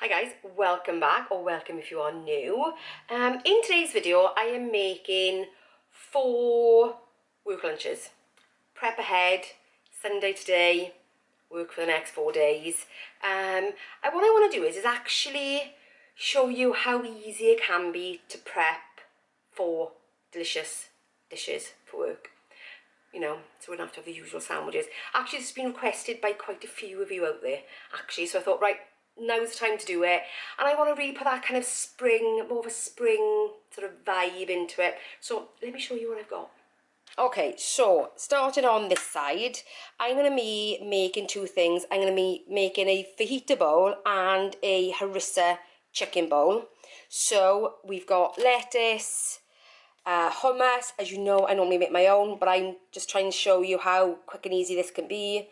Hi guys, welcome back, or welcome if you are new. In today's video I am making 4 work lunches. Prep ahead, Sunday today, work for the next 4 days. What I want to do is actually show you how easy it can be to prep 4 delicious dishes for work. You know, so we don't have to have the usual sandwiches. Actually, this has been requested by quite a few of you out there, actually, so I thought, right, now's the time to do it. And I want to really put that kind of spring, more of a spring sort of vibe into it. So let me show you what I've got. Okay, so starting on this side, I'm going to be making 2 things. I'm going to be making a fajita bowl and a harissa chicken bowl. So we've got lettuce, hummus. As you know, I normally make my own, but I'm just trying to show you how quick and easy this can be.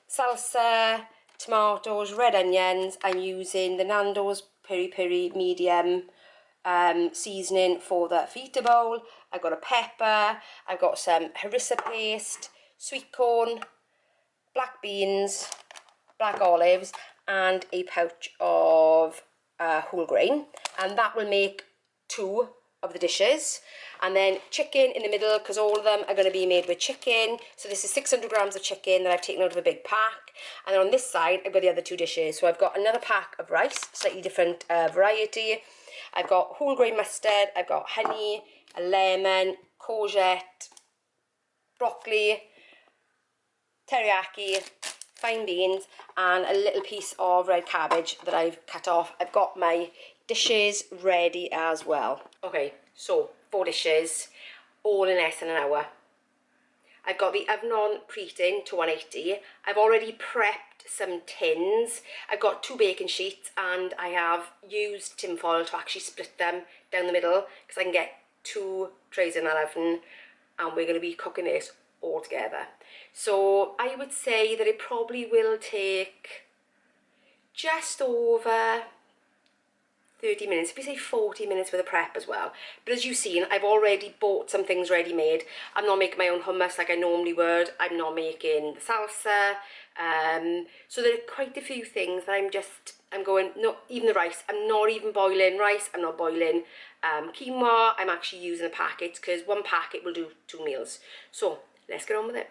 Salsa, tomatoes, red onions. I'm using the Nando's peri peri medium seasoning for the fajita bowl. I've got a pepper, I've got some harissa paste, sweet corn, black beans, black olives, and a pouch of whole grain, and that will make 2 of the dishes. And then chicken in the middle, because all of them are going to be made with chicken. So this is 600 grams of chicken that I've taken out of a big pack. And then on this side I've got the other 2 dishes. So I've got another pack of rice, slightly different variety. I've got whole grain mustard, I've got honey, a lemon, courgette, broccoli, teriyaki, fine beans, and a little piece of red cabbage that I've cut off. I've got my dishes ready as well. Okay, so 4 dishes, all in less than an hour. I've got the oven on preheating to 180. I've already prepped some tins. I've got 2 baking sheets, and I have used tin foil to actually split them down the middle, because I can get 2 trays in that oven, and we're going to be cooking this all together. So I would say that it probably will take just over 30 minutes, if we say 40 minutes with a prep as well. But as you've seen, I've already bought some things ready made. I'm not making my own hummus like I normally would. I'm not making the salsa. So there are quite a few things that I'm going, no, even the rice, I'm not even boiling rice, I'm not boiling quinoa. I'm actually using the packets, because 1 packet will do 2 meals. So let's get on with it.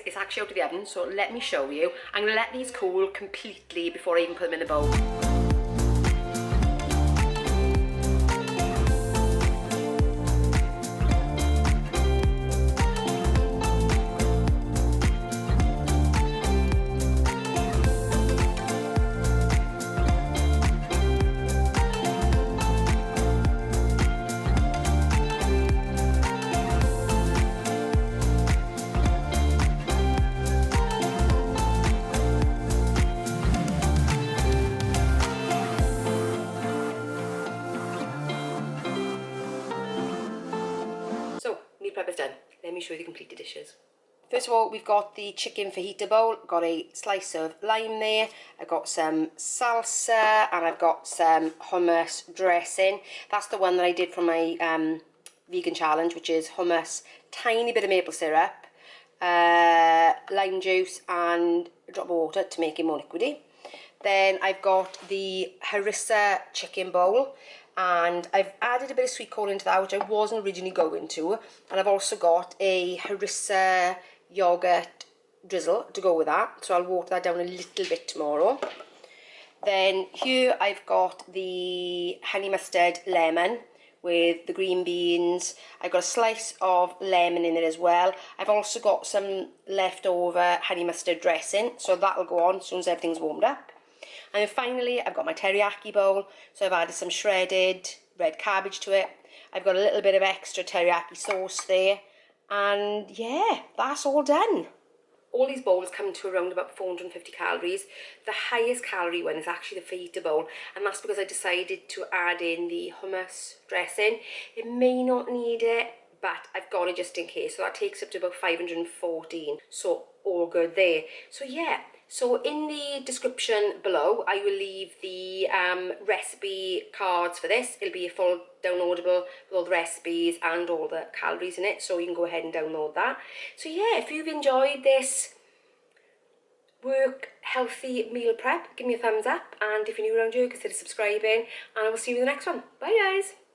It's actually out of the oven, so let me show you. I'm going to let these cool completely before I even put them in the bowl. let me show you the completed dishes. First of all, we've got the chicken fajita bowl. Got a slice of lime there. I've got some salsa and I've got some hummus dressing. That's the one that I did from my vegan challenge, which is hummus, tiny bit of maple syrup, lime juice and a drop of water to make it more liquidy. Then I've got the Harissa chicken bowl, and I've added a bit of sweet corn into that, which I wasn't originally going to. And I've also got a Harissa yogurt drizzle to go with that, so I'll water that down a little bit tomorrow. Then here I've got the honey mustard lemon with the green beans. I've got a slice of lemon in it as well. I've also got some leftover honey mustard dressing, so that'll go on as soon as everything's warmed up. And then finally, I've got my teriyaki bowl, so I've added some shredded red cabbage to it. I've got a little bit of extra teriyaki sauce there, and yeah, that's all done. All these bowls come to around about 450 calories. The highest calorie one is actually the fajita bowl, and that's because I decided to add in the hummus dressing. It may not need it, but I've got it just in case. So that takes up to about 514. So all good there. So yeah. So in the description below, I will leave the recipe cards for this. It'll be a full downloadable with all the recipes and all the calories in it, so you can go ahead and download that. So yeah, if you've enjoyed this work healthy meal prep, give me a thumbs up, and if you're new around here, consider subscribing, and I will see you in the next one. Bye guys!